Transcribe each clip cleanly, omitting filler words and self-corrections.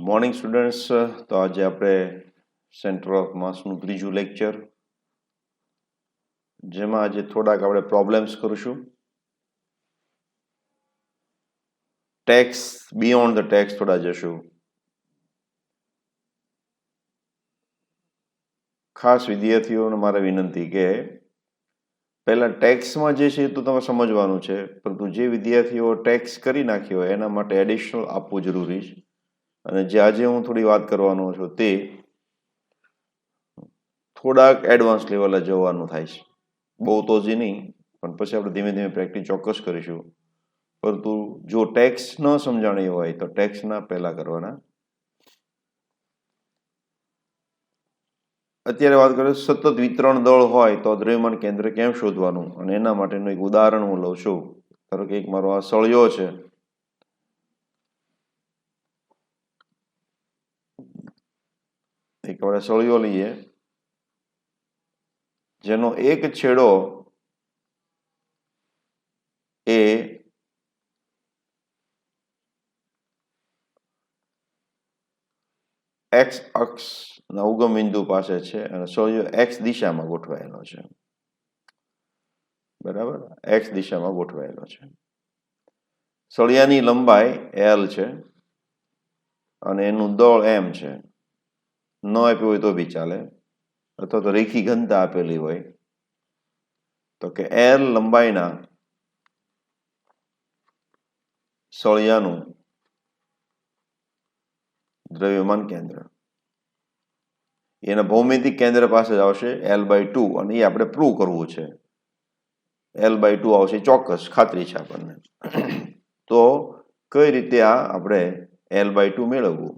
Morning students. તો આજે આપણે સેન્ટર ઓફ માસનું ત્રીજું લેક્ચર, જેમાં આજે થોડાક આપણે પ્રોબ્લેમ્સ કરીશું. ટેક્સ, બિયોન્ડ ધ ટેક્સ થોડા જશું. ખાસ વિદ્યાર્થીઓને મારે વિનંતી કે પહેલા ટેક્સમાં જે છે એ તો તમે સમજવાનું છે, પરંતુ જે વિદ્યાર્થીઓ ટેક્સ કરી નાખ્યો હોય એના માટે એડિશનલ આપવું જરૂરી છે. અને જે આજે હું થોડી વાત કરવાનો છું તે થોડાક એડવાન્સ લેવલે જવાનું થાય છે. બહુ તો જ નહીં, પણ પછી આપણે ધીમે ધીમે પ્રેક્ટિસ ચોક્કસ કરીશું. પરંતુ જો ટેક્સ ન સમજાણી હોય તો ટેક્સના પહેલા કરવાના. અત્યારે વાત કરીએ સતત વિતરણ દળ હોય તો દ્રવ્યમાન કેન્દ્ર કેમ શોધવાનું, અને એના માટેનું એક ઉદાહરણ હું લઉં છું. ધારો કે એક મારો આ સળિયો છે, એક આપણે સળિયો લઈએ જેનો એક છેડો એ એક્સ અક્ષના ઉગમ બિંદુ પાસે છે અને સળિયો એક્સ દિશામાં ગોઠવાયેલો છે. બરાબર, એક્સ દિશામાં ગોઠવાયેલો છે. સળિયાની લંબાઈ એલ છે અને એનું દળ એમ છે. ન આપ્યું હોય તો બી ચાલે, અથવા તો રેખી ઘનતા આપેલી હોય તો કે એલ લંબાઈના સળિયાનું દ્રવ્યમાન કેન્દ્ર એના ભૌમિતિક કેન્દ્ર પાસે જ આવશે L/2, અને એ આપણે પ્રૂવ કરવું છે. L/2 આવશે, ચોક્કસ ખાતરી છે આપણને. તો કઈ રીતે આ આપણે L/2 મેળવવું?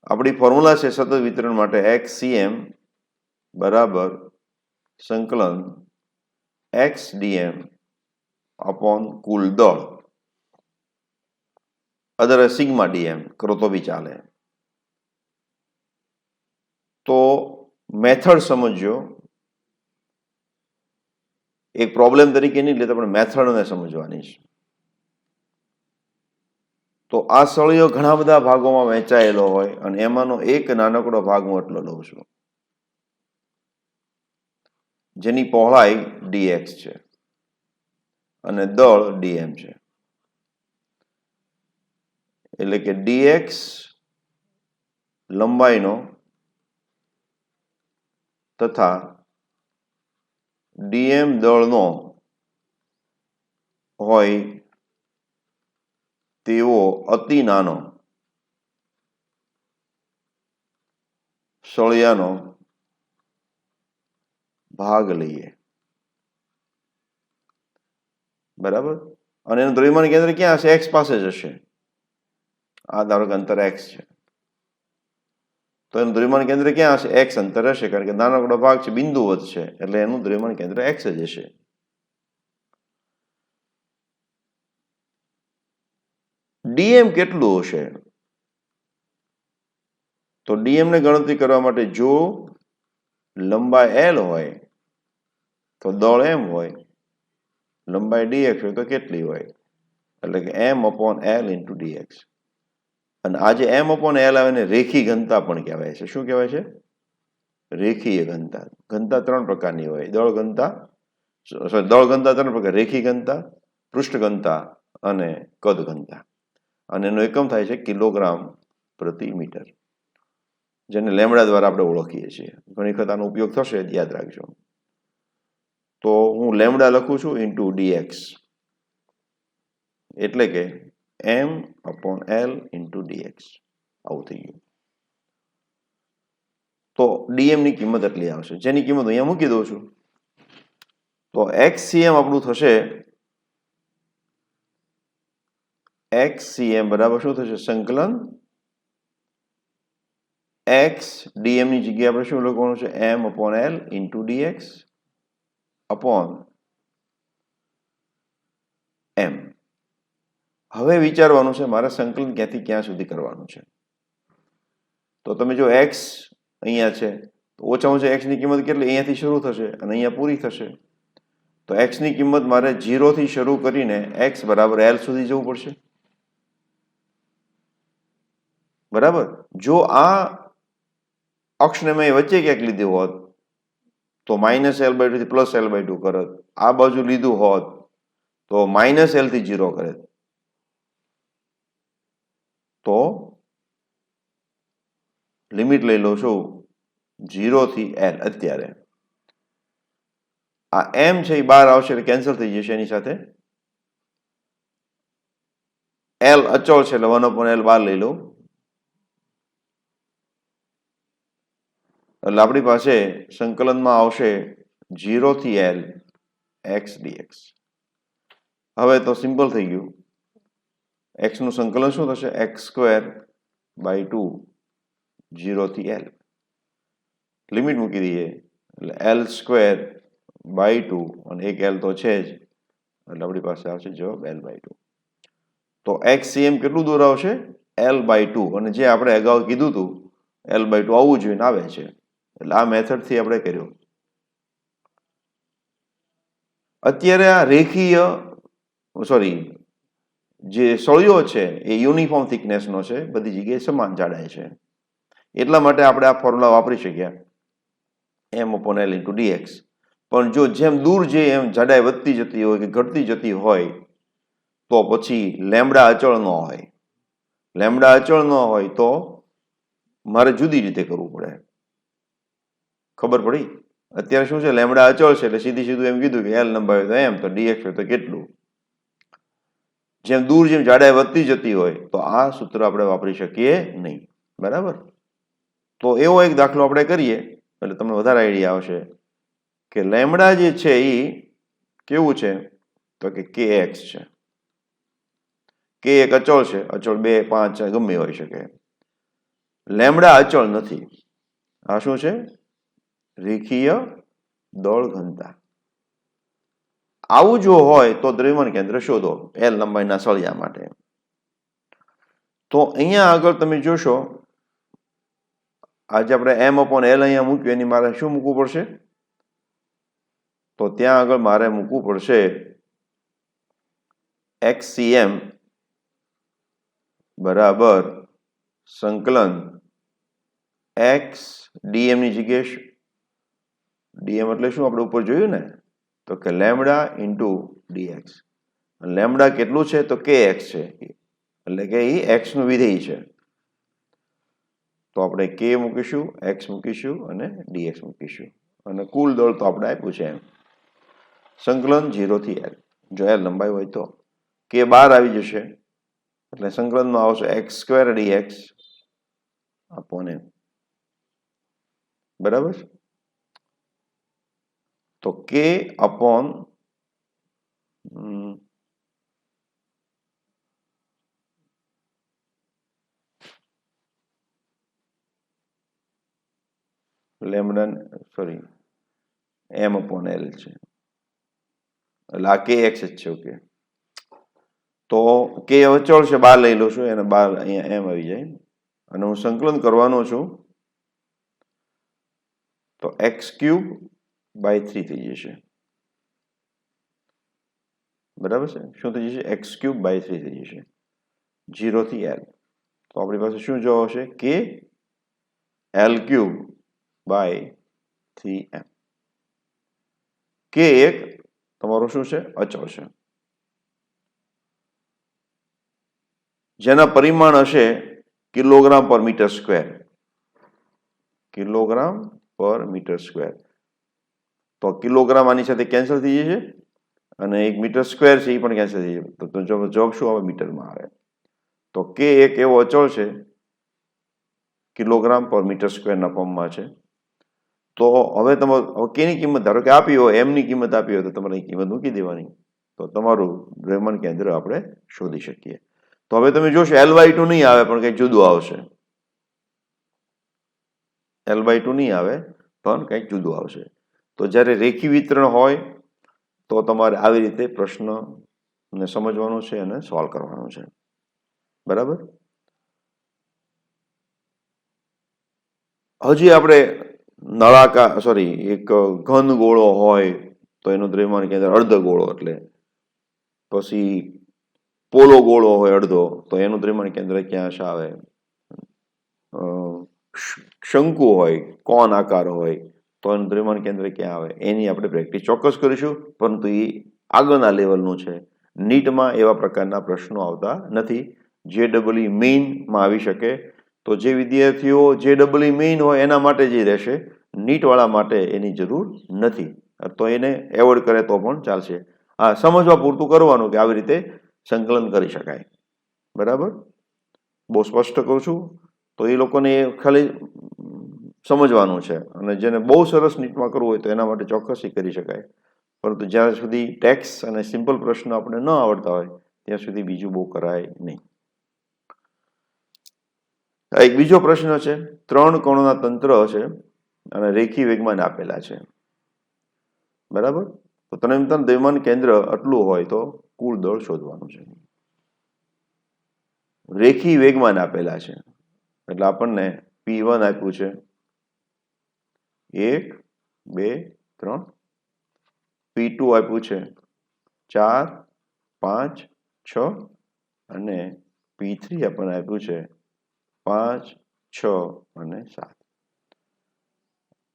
આપણી ફોર્મ્યુલા છે સતત વિતરણ માટે XCM બરાબર સંકલન XDM અપોન કુલ દળ, અદરવાઇઝ સિગ્મા ડીએમ કરો તો બી ચાલે. તો મેથડ સમજ્યો, એક પ્રોબ્લેમ તરીકે નહીં એટલે આપણે મેથડને સમજવાની છે. તો આ સળિયો ઘણા બધા ભાગોમાં વહેંચાયેલો હોય અને એમાંનો એક નાનકડો ભાગ હું એટલો લઉં છું, જેની પહોળાઈ dx છે અને દળ dm છે. એટલે કે dx લંબાઈનો તથા dm દળનો હોય તેવો અતિ નાનો સળિયાનો ભાગ લઈએ. બરાબર, અને એનું દ્રવ્યમાન કેન્દ્ર ક્યાં હશે? એક્સ પાસે જ હશે. આ ધારો કે અંતર એક્સ છે, તો એનું દ્રવ્યમાન કેન્દ્ર ક્યાં હશે? એક્સ અંતર હશે, કારણ કે નાનકડો ભાગ છે, બિંદુવત છે, એટલે એનું દ્રવ્યમાન કેન્દ્ર એક્સ જ હશે. ડીએમ કેટલું હશે? તો ડીએમ ને ગણતરી કરવા માટે જો લંબાઈ એલ હોય તો દળ એમ હોય, લંબાઈ ડીએક્સ હોય તો કેટલી હોય? એટલે કે m/l × dx. અને આ જે m/l આવે ને રેખી ઘનતા પણ કહેવાય છે. શું કહેવાય છે? રેખીય ઘનતા. ઘનતા ત્રણ પ્રકારની હોય, દળ ઘનતા ત્રણ પ્રકાર: રેખી ઘનતા, પૃષ્ઠ ઘનતા અને કદ ઘનતા. અને એનો એકમ થાય છે કિલોગ્રામ પ્રતિ મીટર, જેને લેમડા દ્વારા આપણે ઓળખીએ છીએ. ઘણી વખત આનો ઉપયોગ થશે, યાદ રાખજો. તો હું લેમડા લખું છું ઇન્ટુ dx, એટલે કે m/l × dx. આવું થઈ ગયું. તો ડીએમ ની કિંમત એટલી આવશે, જેની કિંમત અહીંયા મૂકી દઉં છું. તો XCM આપણું થશે, XCM બરાબર શું થશે? સંકલન XDM ની જગ્યાએ આપણે શું લખવાનું છે? m/l × dx upon m. હવે વિચારવાનું છે મારે સંકલન ક્યાંથી ક્યાં સુધી કરવાનું છે. તો તમે જો x અહીંયા છે, તો ઓછામાં ઓછા x ની કિંમત કેટલી? અહીંયાથી શરૂ થશે અને અહીંયા પૂરી થશે. તો x ની કિંમત મારે 0 થી શરૂ કરીને x બરાબર l સુધી જવું પડશે. બરાબર. જો આ અક્ષને મેં વચ્ચે ક્યાંક લીધું હોત તો -L/2 થી +L/2 કરત. આ બાજુ લીધું હોત તો -L થી 0 કરે. તો લિમિટ લઈ લઉં છું 0 થી L. અત્યારે આ m છે એ બહાર આવશે એટલે કેન્સલ થઈ જશે. એની સાથે L અચળ છે એટલે 1/L બહાર લઈ લઉં એટલે આપણી પાસે સંકલનમાં આવશે 0 થી L x dx. હવે તો સિમ્પલ થઈ ગયું. x નું સંકલન શું થશે? x²/2 0 થી L. લિમિટ મૂકી દઈએ એટલે L²/2 અને એક L તો છે જ એટલે આપણી પાસે આવશે જવાબ L/2. તો xcm કેટલું દૂર આવશે? L/2. અને જે આપણે અગાઉ કીધું હતું L/2 આવવું જોઈએ ને આવે છે. એટલે આ મેથડથી આપણે કર્યો. અત્યારે આ રેખીય જે સળિયો છે એ યુનિફોર્મ થિકનેસનો છે, બધી જગ્યાએ સમાન જાડાઈ છે. એટલા માટે આપણે આ ફોર્મ્યુલા વાપરી શક્યા m/L × dx. પણ જો જેમ દૂર જઈએ એમ જાડાઈ વધતી જતી હોય કે ઘટતી જતી હોય તો પછી લેમડા અચળ ન હોય. લેમડા અચળ ન હોય તો મારે જુદી રીતે કરવું પડે. ખબર પડી? અત્યારે શું છે? લેમડા અચળ છે એટલે સીધું એમ કીધું કે L લંબાઈ તો m તો dx હોય તો કેટલું. જેમ દૂર જેમ જાડાઈ વધતી જતી હોય તો આ સૂત્ર આપણે વાપરી શકીએ નહીં. બરાબર. તો એવો એક દાખલો આપણે કરીએ એટલે તમને વધારે આઈડિયા આવશે કે લેમડા જે છે એ કેવું છે તો કે kx છે. k એક અચળ છે. અચળ 2, 5 ગમે હોઈ શકે. લેમડા અચળ નથી. આ શું છે? રેખીય દળ ઘનતા. આવું જો હોય તો દ્રવ્યમાન કેન્દ્ર શોધો L લંબાઈના સળિયા માટે. તો અહીંયા આગળ તમે જોશો આજે આપણે m/L અહીંયા મૂક્યું એની મારે શું મૂકવું પડશે? તો ત્યાં આગળ મારે મૂકવું પડશે xcm બરાબર સંકલન x dm ની જગ્યાએ dm એટલે શું આપણે ઉપર જોયું ને તો કે લેમડા × dx. લેમડા કેટલું છે તો kx છે એટલે કે એ x નું વિધેય છે. તો આપણે k મૂકીશું, x મૂકીશું અને dx મૂકીશું અને કુલ દળ તો આપણે આપ્યું છે એમ. સંકલન 0 થી L. જો L લંબાઈ હોય તો k બહાર આવી જશે એટલે સંકલનમાં આવશે x² dx / m. બરાબર. તો k upon લેમડા m/L છે એટલે આ kx જ છે. ઓકે. તો k અચળ છે, બહાર લઈ લઉં છું એને બહાર અહીંયા m આવી જાય અને હું સંકલન કરવાનો છું તો x³/3 થઈ જશે. બરાબર છે. શું થઈ જશે? x³/3 થઈ જશે 0 થી L. તો આપણી પાસે શું જવાબ આવશે? k L³/3m. k એક તમારો શું છે? અચળ છે જેના પરિમાણ હશે kg/m². kg/m². તો કિલોગ્રામ આની સાથે કેન્સલ થઈ જશે અને 1 મીટર સ્ક્વેર છે એ પણ કેન્સલ થઈ જશે. તો જવાબ શું આવે? મીટરમાં આવે. તો k એક એવો અચળ છે kg/m² ના ફોર્મમાં છે. તો હવે તમારે k ની કિંમત ધારો કે આપી હોય, m ની કિંમત આપી હોય તો તમારે કિંમત મૂકી દેવાની. તો તમારું દ્રવ્યમાન કેન્દ્ર આપણે શોધી શકીએ. તો હવે તમે જોશો L/2 નહીં આવે પણ કંઈક જુદું આવશે. L/2 નહીં આવે પણ કંઈક જુદું આવશે. તો જ્યારે રેખી વિતરણ હોય તો તમારે આવી રીતે પ્રશ્નને સમજવાનો છે અને સોલ્વ કરવાનો છે. બરાબર. હજી આપણે એક ઘન ગોળો હોય તો એનું દ્રવ્યમાન કેન્દ્ર અર્ધ ગોળો એટલે પછી પોલો ગોળો હોય અડધો તો એનું દ્રવ્યમાન કેન્દ્ર ક્યાં આવે? શંકુ હોય, કોન આકાર હોય, તો એનું દ્રવ્યમાન કેન્દ્ર ક્યાં આવે એની આપણે પ્રેક્ટિસ ચોક્કસ કરીશું, પરંતુ એ આગળના લેવલનું છે. નીટમાં એવા પ્રકારના પ્રશ્નો આવતા નથી. JEE મેઇનમાં આવી શકે, તો જે વિદ્યાર્થીઓ JEE મેઇન હોય એના માટે જ રહેશે, નીટવાળા માટે એની જરૂર નથી, તો એને એવોર્ડ કરે તો પણ ચાલશે. હા, સમજવા પૂરતું કરવાનું કે આવી રીતે સંકલન કરી શકાય. બરાબર, બહુ સ્પષ્ટ કહું છું, તો એ લોકોને ખાલી સમજવાનું છે. અને જેને બહુ સરસ નીટમાં કરવું હોય તો એના માટે ચોક્કસ કરી શકાય, પરંતુ જ્યાં સુધી ટેક્સ અને સિમ્પલ પ્રશ્નો આપણે ન આવડતા હોય ત્યાં સુધી બીજું બહુ કરાય નહીં. એક બીજો પ્રશ્ન છે, 3 કણોના તંત્ર છે અને રેખી વેગમાન આપેલા છે. બરાબર, તો તન્યમતન દ્રવ્યમાન કેન્દ્ર આટલું હોય તો કુલ દળ શોધવાનું છે. રેખી વેગમાન આપેલા છે એટલે આપણને P1 આપ્યું છે 1, 2, 3, P2 આપ્યું છે 4, 5, 6 અને P3 આપણને આપ્યું છે 5, 6 અને 7.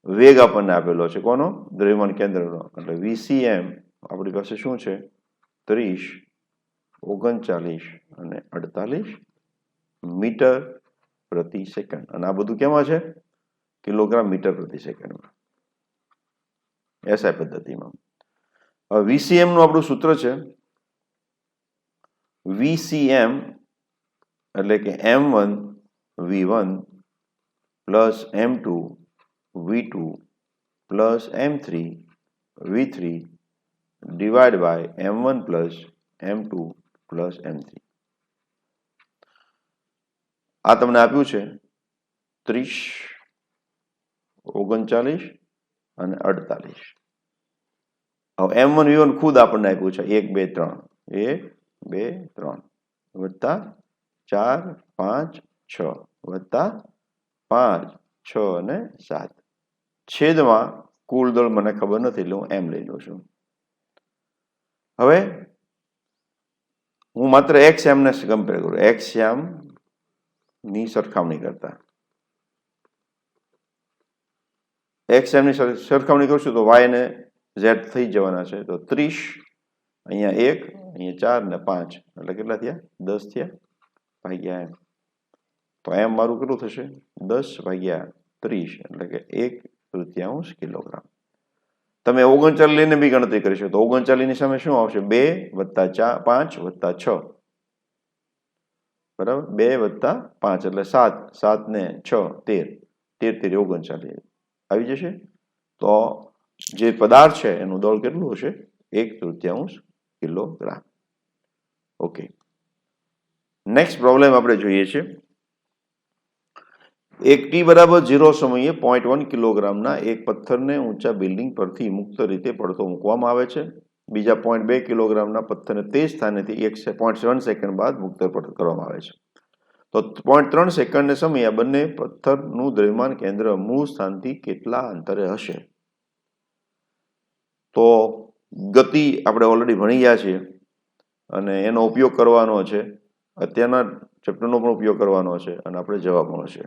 વેગ આપણને આપેલો છે કોનો? દ્રવ્યમાન કેન્દ્રનો. એટલે VCM આપણી પાસે શું છે? 30, 39 અને 48 મીટર પ્રતિ સેકન્ડ. અને આ બધું કેમાં છે? કિલોગ્રામ મીટર પ્રતિ સેકન્ડમાં, SI પદ્ધતિમાં. હવે VCM નું આપણું સૂત્ર છે VCM એટલે કે M1 V1 plus M2 V2 plus M3 V3 divide by M1 plus M2 plus M3. આ તમને આપ્યું છે 30, 39 અને 48. હવે M1 V1 ખુદ આપણને આપ્યું છે 1, 2, 3, 1, 2, 3 વત્તા 4, 5, 6 વત્તા 5, 6 અને 7 છેદમાં કુલ દળ મને ખબર નથી એટલે હું M લઈ લઉં છું. હવે હું માત્ર XM ને કમ્પેર કરું, XM ની સરખામણી કરતા XM ની સરખામણી કરશું તો Y ને Z થઈ જવાના છે. તો 30 અહીંયા 1 અહીંયા 4 ને 5 એટલે કેટલા થયા? 10 થયા ભાગ્યા M. તો M મારું કેટલું થશે? 10 ભાગ્યા 30 એટલે કે 1/3 કિલોગ્રામ. તમે 39 લઈને બી ગણતરી કરી શકો. તો 39 ની સામે શું આવશે? 2 વત્તા 4, 5 વત્તા 6 બરાબર, 2 વત્તા 5 એટલે 7, 7 ને 6 13, 13 39 આવી જશે. તો જે પદાર્થ છે એનું દળ કેટલું હશે? 1/3 કિલોગ્રામ. ઓકે, નેક્સ્ટ પ્રોબ્લેમ આપણે જોઈએ છે. એક T બરાબર 0 સમયે 0.1 કિલોગ્રામના એક પથ્થરને ઊંચા બિલ્ડિંગ પરથી મુક્ત રીતે પડતો મૂકવામાં આવે છે. બીજા 0.2 કિલોગ્રામના પથ્થરને તે સ્થાનેથી 0.7 સેકન્ડ બાદ મુક્ત કરવામાં આવે છે. તો 0.3 સેકન્ડને સમયે આ બંને પથ્થરનું દ્રવ્યમાન કેન્દ્ર મૂળ સ્થાનથી કેટલા અંતરે હશે? તો ગતિ આપણે ઓલરેડી ભણી ગયા છીએ અને એનો ઉપયોગ કરવાનો છે. અત્યારના ચેપ્ટરનો પણ ઉપયોગ કરવાનો છે અને આપણે જવાબ મળશે.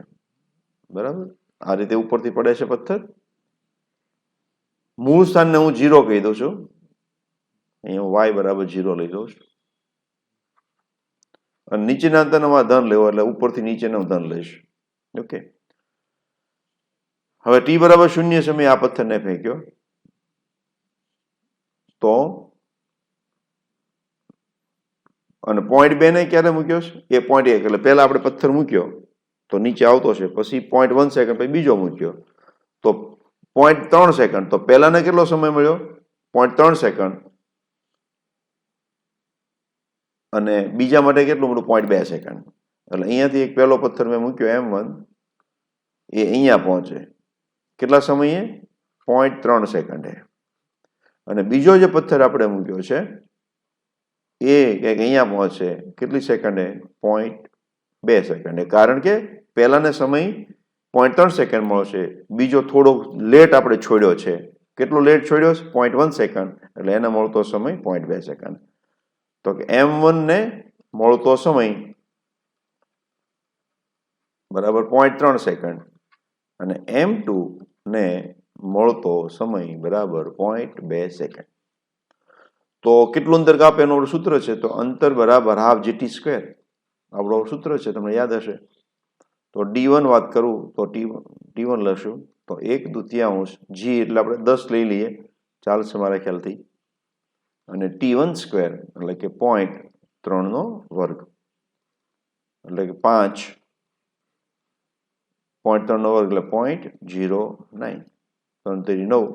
બરાબર, આ રીતે ઉપરથી પડે છે પથ્થર. મૂળ સ્થાનને હું 0 કહી દઉં છું. અહીંયા Y બરાબર 0 લઈ લઉં છું અને નીચેના અંતરમાં ધન લેવો એટલે ઉપરથી નીચેનો ધન લઈશ. ઓકે, હવે T બરાબર 0 સમયે આ પથ્થરને ફેંક્યો તો અને 0.2 ને ક્યારે મૂક્યો છે? એ 0.1 એટલે પહેલા આપણે પથ્થર મૂક્યો તો નીચે આવતો છે, પછી 0.1 સેકન્ડ પછી બીજો મૂક્યો તો 0.3 સેકન્ડ. તો પહેલાને કેટલો સમય મળ્યો? 0.3 સેકન્ડ. અને બીજા માટે કેટલું મળ્યું? 0.2 સેકન્ડ. એટલે અહીંયાથી એક પહેલો પથ્થર મેં મૂક્યો M1, એ અહીંયા પહોંચે કેટલા સમયે? 0.3 સેકન્ડે. અને બીજો જે પથ્થર આપણે મૂક્યો છે એ કંઈક અહીંયા પહોંચે કેટલી સેકન્ડે? 0.2 સેકન્ડે. કારણ કે પહેલાને સમય 0.3 સેકન્ડ મળશે, બીજો થોડો લેટ આપણે છોડ્યો છે. કેટલો લેટ છોડ્યો છે? 0.1 સેકન્ડ. એટલે એને મળતો સમય 0.2 સેકન્ડ. તો કે M1 ને મળતો સમય બરાબર 0.3 સેકન્ડ અને M2 ને મળતો સમય બરાબર 0.2 સેકન્ડ. તો કેટલું અંતર કાપે એનું સૂત્ર છે તો અંતર બરાબર હાફ GT સ્ક્વેર આપણો સૂત્ર છે, તમને યાદ હશે. તો D1 વાત કરું તો T1 લઈશું તો 1/2 G એટલે આપણે 10 લઈ લઈએ ચાલશે મારા ખ્યાલથી, અને T1 સ્ક્વેર એટલે કે 0.3 નો વર્ગ એટલે કે 5 0.3 નો વર્ગ એટલે 0.09 9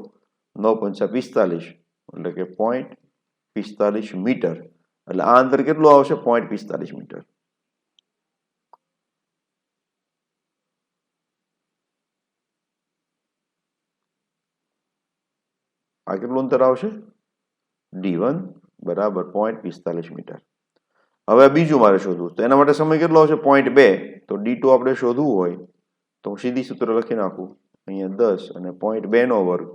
9 5 45 એટલે કે 0.45 મીટર. એટલે આ અંતર કેટલું આવશે 0.45 મીટર. આ કેટલું અંતર આવશે D1 બરાબર 0.45 મીટર. હવે બીજું મારે શોધવું તો એના માટે સમય કેટલો આવશે 0.2. તો D2 આપણે શોધવું હોય તો હું સીધી સૂત્ર લખી નાખું અહીંયા 10 અને 0.2 નો વર્ગ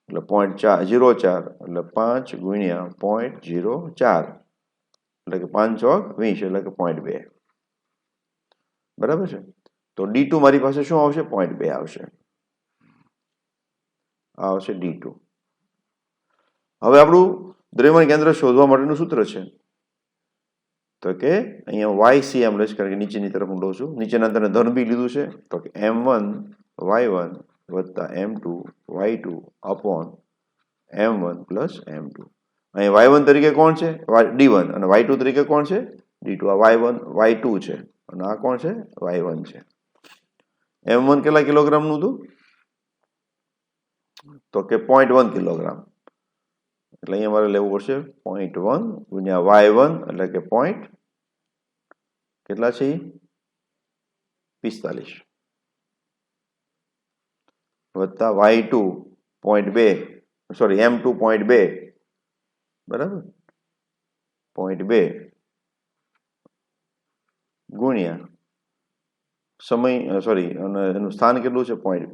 એટલે 0.04 એટલે 5 ગુણ્યા 0.04 એટલે કે 5 ચોક 20 એટલે કે 0.2 બરાબર છે. તો D2 મારી પાસે શું આવશે 0.2 આવશે. આ આવશે D2. હવે આપણું દ્રવ્યમાન કેન્દ્ર શોધવા માટેનું સૂત્ર છે તો કે અહીંયા YCM લઈશ કારણ કે નીચેની તરફ હું લઉં છું. નીચેના અંતરને ધન બી લીધું છે તો કે M1 Y1 વત્તા M2 Y2 upon M1 plus M2. અહીંયા Y1 તરીકે કોણ છે D1 અને Y2 તરીકે કોણ છે D2. આ Y1 Y2 છે અને આ કોણ છે Y1 છે. M1 કેટલા કિલોગ્રામનું હતું તો કે 0.1 કિલોગ્રામ એટલે અહીંયા મારે લેવું પડશે 0.1 ગુણ્યા Y1 એટલે કે કેટલા છે 45 વત્તા Y2 0.2 સોરી M2 0.2 બરાબર 0.2 ગુણ્યા સમય સોરી અને એનું સ્થાન કેટલું છે 0.2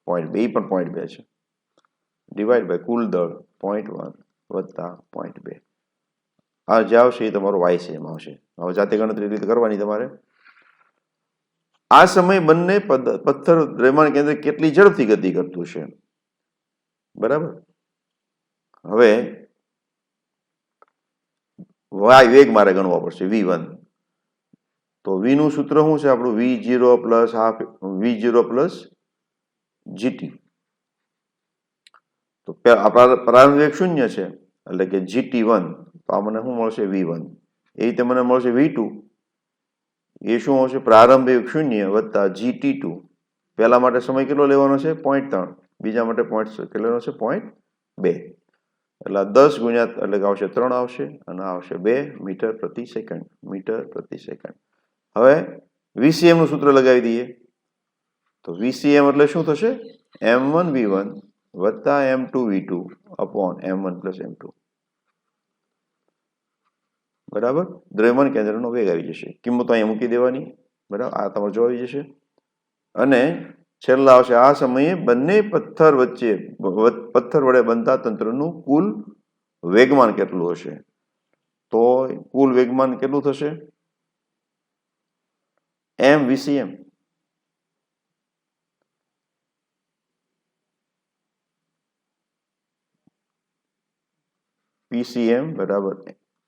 પણ 0.2 છે ડિવાઈડ બાય કુલ દળ 0.1 વત્તા 0.2. આ જે આવશે એ તમારો YCM આવશે. હવે જાતે ગણતરી રીતે કરવાની તમારે. આ સમય બંને પથ્થર દ્રવ્યમાન કેન્દ્ર કેટલી ઝડપથી ગતિ કરતું છે બરાબર. હવે વાય વેગ મારે ગણવો પડશે V1. તો V નું સૂત્ર શું છે આપણું V0 plus half V0 plus GT. તો પ્રારંભ વેગ 0 છે એટલે કે GT1 તો આ મને શું મળશે V1. એ રીતે મને મળશે V2 એ શું આવશે પ્રારંભિક 0 વત્તા GT2. પહેલા માટે સમય કેટલો લેવાનો છે 0.3, બીજા માટે કેટલો છે 0.2 એટલે 10 ગુણ્યા એટલે કે આવશે 3 આવશે અને આવશે 2 મીટર પ્રતિ સેકન્ડ મીટર પ્રતિ સેકન્ડ. હવે VCM નું સૂત્ર લગાવી દઈએ તો VCM એટલે શું થશે M1 V1 વત્તા M2 V2 upon M1 plus M2 બરાબર. દ્રવ્યમાન કેન્દ્રનો વેગ આવી જશે. કિંમતો અહીંયા મૂકી દેવાની બરાબર. આ તમારે જોઈ જશે અને છેલ્લા આવશે આ સમયે બંને પથ્થર વડે બનતા તંત્રનું કુલ વેગમાન કેટલું હશે. તો કુલ વેગમાન કેટલું થશે MVCM. PCM બરાબર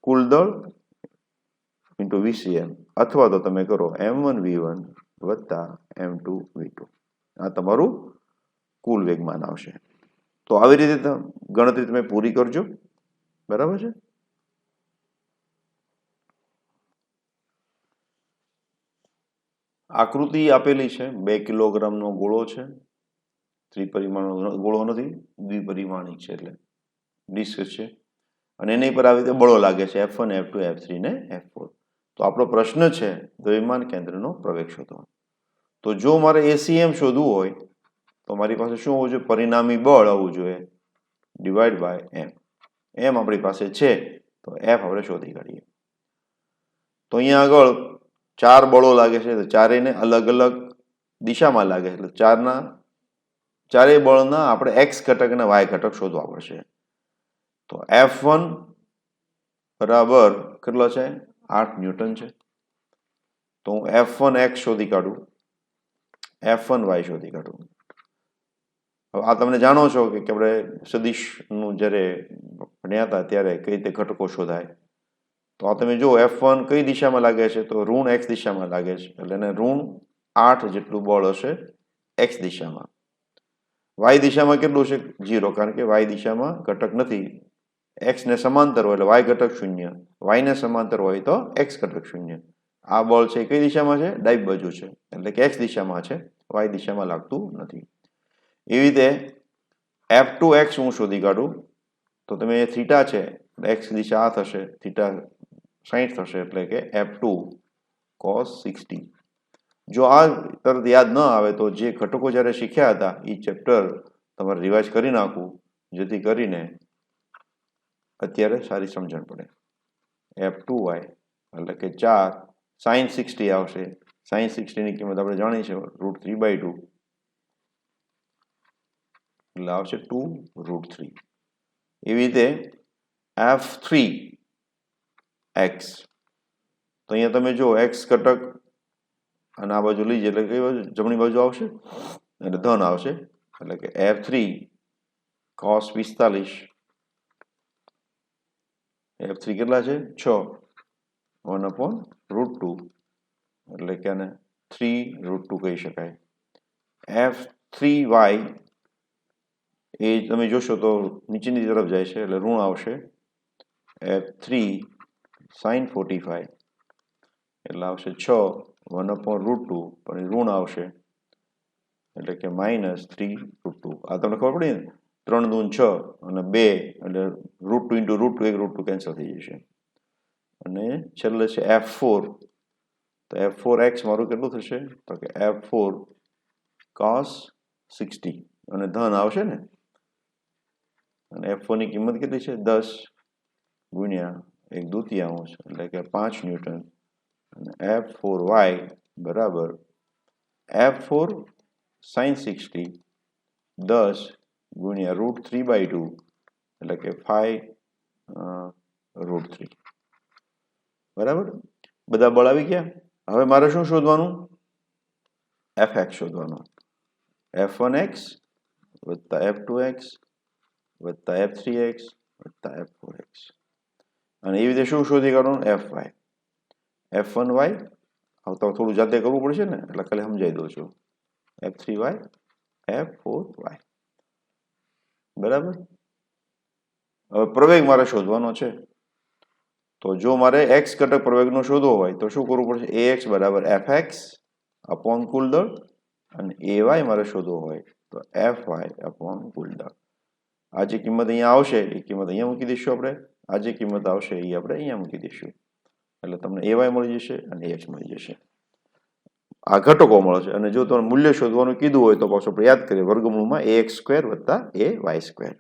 કુલ દળ ઇન્ટુ VCM અથવા તો તમે કરો M1 V1 વત્તા M2 V2. આ તમારું કુલ વેગમાન આવશે. તો આવી રીતે ગણતરી તમે પૂરી કરજો બરાબર છે. આકૃતિ આપેલી છે 2 કિલોગ્રામનો ગોળો છે. ત્રિપરિમાણનો ગોળો નથી દ્વિપરિમાણિક છે એટલે ડિસ્ક છે અને એની પર આવી રીતે બળો લાગે છે F1 F2 F3 ને F4. તો આપણો પ્રશ્ન છે દ્રવ્યમાન કેન્દ્રનો પ્રવેગ શોધો. તો જો મારે ACM શોધવું હોય તો મારી પાસે શું હોવું જોઈએ પરિણામી બળ આવવું જોઈએ ડિવાઈડ બાય M. M આપણી પાસે છે તો F આપણે શોધી કાઢીએ. તો અહીંયા આગળ 4 બળો લાગે છે તો ચારેયને અલગ અલગ દિશામાં લાગે છે એટલે ચારેય બળના આપણે X ઘટક અને Y ઘટક શોધવા પડશે. તો F1 બરાબર કેટલો છે 8 ન્યૂટન છે તો હું f1x શોધી કાઢું, f1y શોધી કાઢું. હવે આ તમે જાણો છો કે આપણે સદિશનું જ્યારે ભણ્યા હતા ત્યારે કઈ રીતે ઘટકો શોધાય. તો આ તમે જો f1 કઈ દિશામાં લાગે છે, તો ઋણ x દિશામાં લાગે છે, એટલે એને ઋણ 8 જેટલું બળ હશે x દિશામાં. y દિશામાં કેટલું છે? 0, કારણ કે y દિશામાં ઘટક નથી. x ને સમાંતર હોય એટલે y ઘટક 0, y ને સમાંતર હોય તો x ઘટક 0. આ બળ છે કઈ દિશામાં છે? ડાબી બાજુ છે, એટલે કે x દિશામાં છે, y દિશામાં લાગતું નથી. એવી રીતે f2x હું શોધી કાઢું, તો તમે થીટા છે, x દિશા આ થશે, થીટા 60 થશે, એટલે કે f2 cos 60. જો આ તરત યાદ ન આવે તો જે ઘટકો જ્યારે શીખ્યા હતા એ ચેપ્ટર તમારે રિવાઇઝ કરી નાખવું, જેથી કરીને અત્યારે સારી સમજણ પડે. f2y એટલે કે 4 sin 60 આવશે. sin 60 ની કિંમત આપણે જાણી છે √3/2, એટલે આવશે 2√3. એવી રીતે f3x, તો અહીંયા તમે જો x ઘટક અને આ બાજુ લીજે એટલે કઈ બાજુ? જમણી બાજુ આવશે, એટલે ધન આવશે, એટલે કે f3 cos 45. f3 કેટલા છે? 6, 1/√2, એટલે કે આને 3√2 કહી શકાય. f3y એ તમે જોશો તો નીચેની તરફ જાય છે, એટલે ઋણ આવશે. f3 sin 45, એટલે આવશે 6, 1/√2, પણ ઋણ આવશે, એટલે કે -3√2. આ તમને ખબર પડી ને? 3 દૂન 6 અને 2, એટલે √2 × √2, 1 √2 કેન્સલ થઈ જશે. અને છેલ્લે છે f4, તો f4x મારું કેટલું થશે? તો કે f4 cos 60, અને ધન આવશે ને, અને f4 ની કિંમત કેટલી છે? 10 ગુણ્યા 1/2, એટલે કે 5 ન્યૂટન. અને f4y બરાબર f4 sin 60 10 ગુણ્યા √3/2, એટલે કે 5√3. બરાબર? બધા બળ આવી ગયા. હવે મારે શું શોધવાનું? fx શોધવાનું. f1x વત્તા f2x વત્તા f3x વત્તા f4x. અને એવી રીતે શું શોધી કાઢવાનું? fy. f1y તો થોડું જાતે કરવું પડશે ને, એટલે ખાલી સમજાવી દઉં છું. f3y f4y. બરાબર? હવે પ્રવેગ મારે શોધવાનો છે, તો જો મારે x ઘટક પ્રવેગનો શોધવો હોય તો શું કરવું પડશે? ax બરાબર fx અપોન કુલ દળ, અને ay મારે શોધવો હોય તો fy અપોન કુલ દળ. આ જે કિંમત અહીંયા આવશે એ કિંમત અહીંયા મૂકી દઈશું આપણે, આ જે કિંમત આવશે એ આપણે અહીંયા મૂકી દઈશું, એટલે તમને ay મળી જશે અને ax મળી જશે. આ ઘટકો મળે છે. અને જો તમારે મૂલ્ય શોધવાનું કીધું હોય તો પાછું આપણે યાદ કરીએ, વર્ગમૂળમાં ax² વત્તા ay².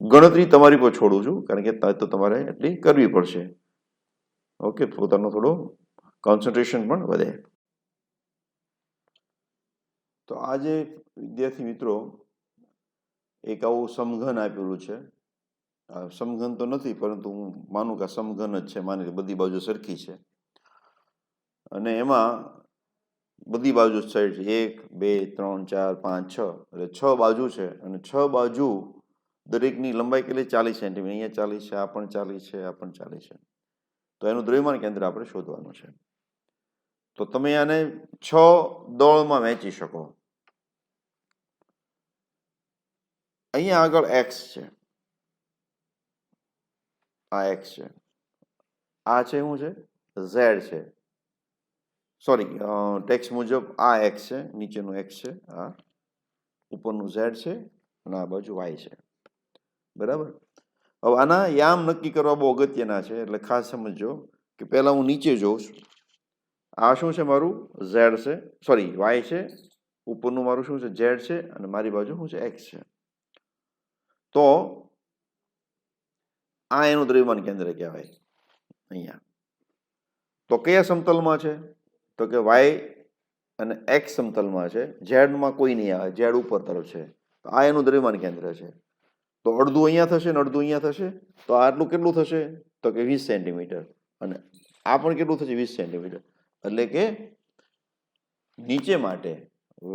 ગણતરી તમારી પર છોડું છું, કારણ કે તો તમારે એટલી કરવી પડશે. ઓકે, પોતાનું થોડું કોન્સન્ટ્રેશન પણ વધે. તો આજે વિદ્યાર્થી મિત્રો એક આવું સમઘન આપેલું છે. સમઘન તો નથી, પરંતુ હું માનું કે સમઘન જ છે. માની કે બધી બાજુ સરખી છે, અને એમાં બધી બાજુ સાઈડ છે 1 2 3 4 5 6, એટલે 6 બાજુ છે, અને 6 બાજુ દરેકની લંબાઈ કેટલી? 40 સેન્ટીમીટર. અહીંયા 40 છે, આ પણ 40 છે, આ પણ 40 છે. તો એનું દ્રવ્યમાન કેન્દ્ર આપણે શોધવાનું છે. તો તમે આને 6 દળમાં વહેંચી શકો. અહીંયા આગળ x છે, આ x છે, આ છે શું છે? z છે. સોરી, ટેક્સ્ટ મુજબ આ x છે, નીચેનું x છે, આ ઉપરનું z છે, અને આ બાજુ y છે. બરાબર? હવે આના યામ નક્કી કરવા બહુ અગત્યના છે, એટલે ખાસ સમજો કે પહેલા હું નીચે જોઉં છું. આ શું છે? મારું z છે, સોરી y છે, ઉપરનું મારું શું છે? z છે, અને મારી બાજુ શું છે? x છે. તો આ એનું દ્રવ્યમાન કેન્દ્ર કહેવાય અહીંયા. તો કયા સમતલમાં છે? તો કે y અને x સમતલમાં છે. ઝેડમાં કોઈ નહીં આવે, ઝેડ ઉપર તરફ છે. તો આ એનું દ્રવ્યમાન કેન્દ્ર છે. તો અડધું અહીંયા થશે ને અડધું અહીંયા થશે, તો આટલું કેટલું થશે? તો કે 20 સેન્ટીમીટર. અને આ પણ કેટલું થશે? 20 સેન્ટીમીટર. એટલે કે નીચે માટે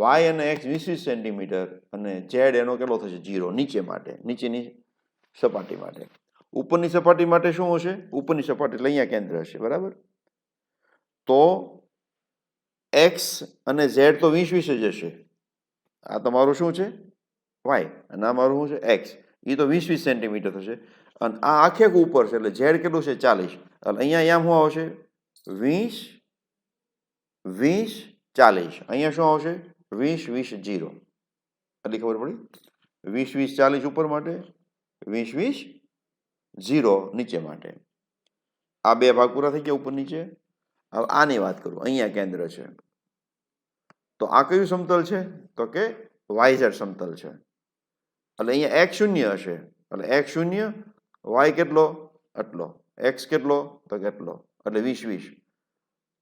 વાય અને એક્સ 20 સેન્ટીમીટર અને ઝેડ એનો કેટલો થશે 0 નીચે માટે, નીચેની સપાટી માટે. ઉપરની સપાટી માટે શું હશે? ઉપરની સપાટી એટલે અહીંયા કેન્દ્ર હશે, બરાબર. તો એક્સ અને ઝેડ તો 20 જ હશે. આ તમારું શું છે? વાય. અને આ મારું શું છે? એક્સ. એ તો 20 સેન્ટીમીટર થશે. અને આ આખે ઉપર છે એટલે ઝેડ કેટલું છે? 40. એટલે અહીંયા શું આવશે? 20 20 40. અહીંયા શું આવશે? 20 20 0. એટલી ખબર પડી? 20 20 40 ઉપર માટે, 20 20 0 નીચે માટે. આ બે ભાગ પૂરા થઈ ગયા ઉપર નીચે. હવે આની વાત કરું. અહીંયા કેન્દ્ર છે. તો આ કયું સમતલ છે? તો કે વાયઝેડ સમતલ છે. એટલે અહીંયા x શૂન્ય હશે. એટલે x શૂન્ય, y કેટલો? આટલો. x કેટલો? તો કેટલો? એટલે 20 20.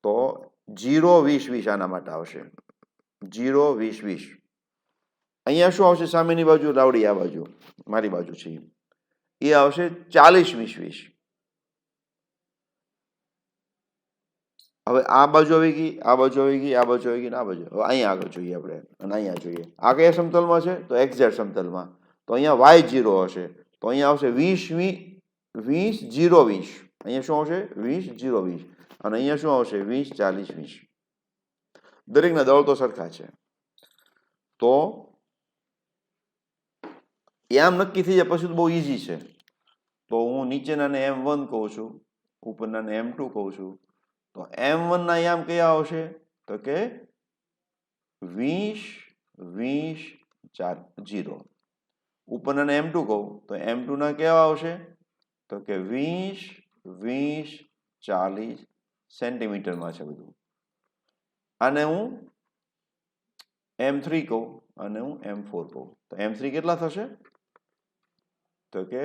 તો 0 20 20 આના માટે આવશે. 0 20 20. અહીંયા શું આવશે? સામેની બાજુ લાવડી, આ બાજુ મારી બાજુ છે એ આવશે 40 20 20. હવે આ બાજુ આવી ગઈ, આ બાજુ આવી ગઈ, આ બાજુ આવી ગઈ, આ બાજુ. હવે અહીંયા આગળ જોઈએ આપણે, અને અહીંયા જોઈએ. આ કયા સમતલમાં છે? તો XZ સમતલમાં. તો અહીંયા y0 હશે. તો અહીંયા આવશે 20 20 0 20. અહીંયા શું આવશે? 20 0 20. અને અહીંયા શું આવશે? 20 40 20. દરેકના દળ તો સરખા છે. તો એમ નક્કી થઈ જાય પછી તો બહુ ઈઝી છે. તો હું નીચેનાને M1 કહું છું, ઉપરનાને M2 કહું છું. તો M1 ના યામ કયા આવશે? તો કે 20 20 0. ઉપરનાને M2 કહું તો M2 ના કેવા આવશે? તો કે 20 20 40 સેન્ટીમીટરમાં છે બધું. આને હું M3 કહું અને હું M4 કહું. તો M3 કેટલા થશે? તો કે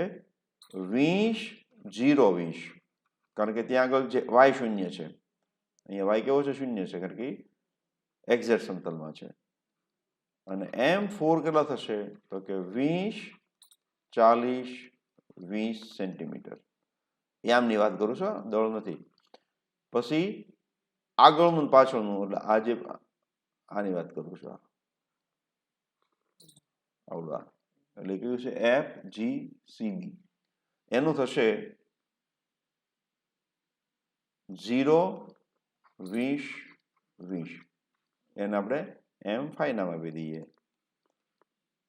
20 0 20. કારણ કે ત્યાં આગળ જે y શૂન્ય છે, અહીંયા y કેવો છે? શૂન્ય છે, કારણ કે XZ સમતલમાં છે. અને M4 કેટલા થશે? તો કે 20 40 20 સેન્ટીમીટર. યામની વાત કરું છું, દળ નથી. પછી આગળનું પાછળનું, એટલે આ જે આની વાત કરું છું, આવડું. એટલે કયું છે? FGCB. એનું થશે 0 20 20. એને આપણે M5 નામ આપી દઈએ.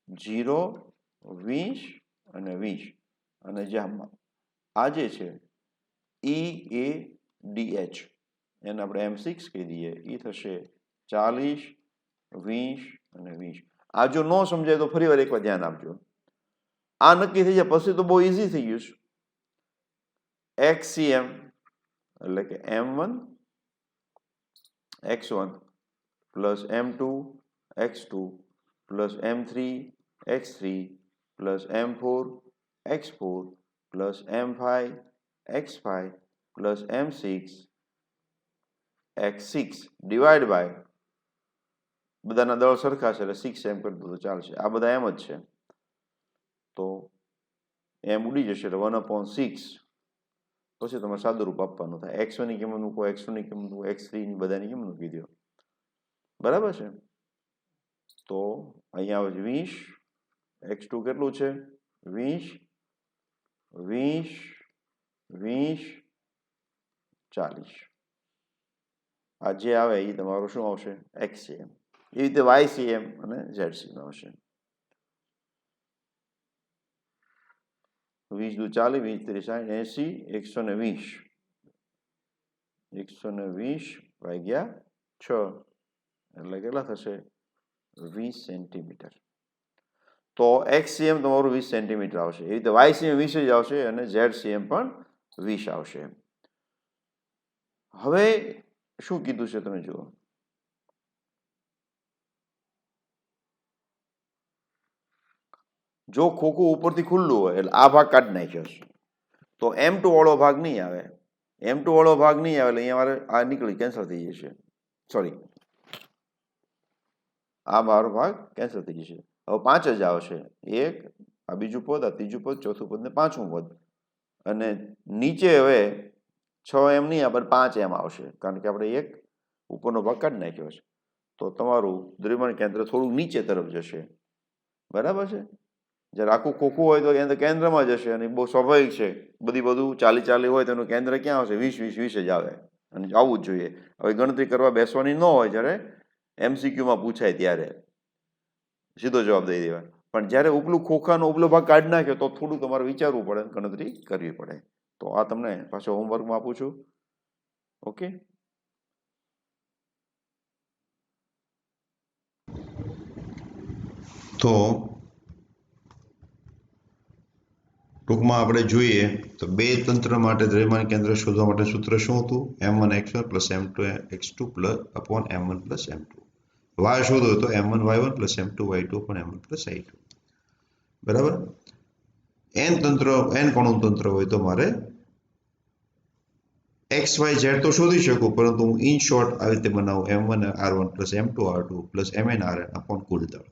0 20 અને 20. અને જે આ જે છે EADH, એને આપણે M6 કહી દઈએ. એ થશે 40 20 અને 20. આ જો ન સમજાય તો ફરી વાર એકવાર ધ્યાન આપજો. આ નક્કી થઈ જાય પછી તો બહુ ઈઝી થઈ ગયું છે. XCM એટલે કે M1 X1 plus M2 X2 plus M3 X3 plus M4 X4 plus M5 X5 plus M6 X6 divide by, બધાના દળ સરખા છે એટલે 6 એમ કરી દો તો ચાલશે. આ બધા એમ જ છે. તો એમ ઉડી જશે એટલે 1/6. પછી તમારે સાદું રૂપ આપવાનું થાય. x1 ની કિંમત મૂકો, x2 ની કિંમત મૂકો, x3 ની બધાની કિંમત મૂકી દો. બરાબર છે? તો અહીંયા આવે 20. x2 કેટલું છે? 20 20 20 40. આ જે આવે એ તમારું શું આવશે? XCM. એ રીતે YCM અને ZCM આવશે. 20 દુ 40 20 30 60 80 120 ભાગ્યા 6 એટલે કેટલા થશે? 20 સેન્ટીમીટર. તો XCM તમારું 20 સેન્ટીમીટર આવશે. એ રીતે YCM 20 જ આવશે અને ZCM પણ 20 આવશે. હવે શું કીધું છે તમે જુઓ. જો ખોખું ઉપરથી ખુલ્લું હોય એટલે આ ભાગ કાઢી નાખ્યો છે તો M2 વાળો ભાગ નહીં આવે. M2 વાળો ભાગ નહીં આવે એટલે અહીંયા મારે આ નીકળી કેન્સલ થઈ જશે. સોરી, આ મારો ભાગ કેન્સલ થઈ જશે. હવે 5 જ આવશે. 1, આ બીજું પદ, આ ત્રીજું પદ, ચોથું પદ ને પાંચમું પદ. અને નીચે હવે 6 એમ નહીં આવે, 5 એમ આવશે. કારણ કે આપણે 1 ઉપરનો ભાગ કાઢી નાખ્યો છે તો તમારું દ્રવ્યમાન કેન્દ્ર થોડુંક નીચે તરફ જશે, બરાબર છે. જ્યારે આખું ખોખું હોય તો કેન્દ્ર કેન્દ્રમાં જશે અને બહુ સ્વાભાવિક છે, બધું 40 હોય તેનું કેન્દ્ર ક્યાં આવશે? 20 જ આવે અને આવવું જ જોઈએ. હવે ગણતરી કરવા બેસવાની ન હોય જ્યારે MCQમાં પૂછાય ત્યારે સીધો જવાબ દઈ દેવાય, પણ જ્યારે ઉપલું ખોખાનો ઉપલો ભાગ કાઢી નાખ્યો તો થોડું તમારે વિચારવું પડે, ગણતરી કરવી પડે. તો આ તમને પાછો હોમવર્કમાં આપું છું. ઓકે, તો ટૂંકમાં આપણે જોઈએ તો બે તંત્ર માટે દ્રવ્યમાન કેન્દ્ર શોધવા માટે સૂત્ર શું હતું? m1x1 + m2x2 / m1 + m2. y શોધો તો m1y1 + m2y2 / m1 + i2. બરાબર. n કણું તંત્ર હોય તો મારે XYZ તો શોધી શકું, પરંતુ હું ઇન શોર્ટ આવી રીતે બનાવું m1r1 + m2r2 + mnrn / કુલ દળ.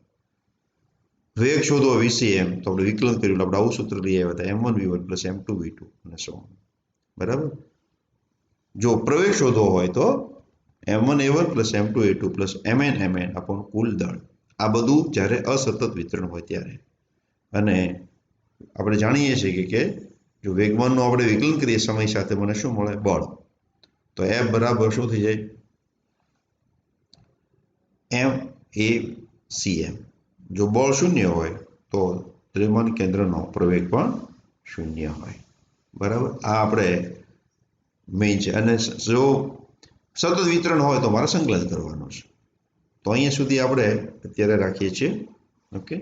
વેગ શોધવો VCM તો આપણે વિકલન કર્યું, આપણે આવું સૂત્ર લઈ આવ્યા હતા m1v1 + m2v2 અને so on. બરાબર. જો પ્રવેગ શોધવો હોય તો m1a1 + m2a2 + mn / કુલ દળ. આ બધું જ્યારે અસતત વિતરણ હોય ત્યારે. અને આપણે જાણીએ છીએ કે જો વેગમાનનું આપણે વિકલન કરીએ સમય સાથે મને શું મળે? બળ. તો F બરાબર શું થઈ જાય? MACM. જો બળ શૂન્ય હોય તો દ્રવ્યમાન કેન્દ્રનો પ્રવેગ પણ શૂન્ય હોય. બરાબર. આ આપણે મેઇન છે. અને જો સતત વિતરણ હોય તો મારે સંકલન કરવાનું છે. તો અહીંયા સુધી આપણે અત્યારે રાખીએ છીએ. ઓકે.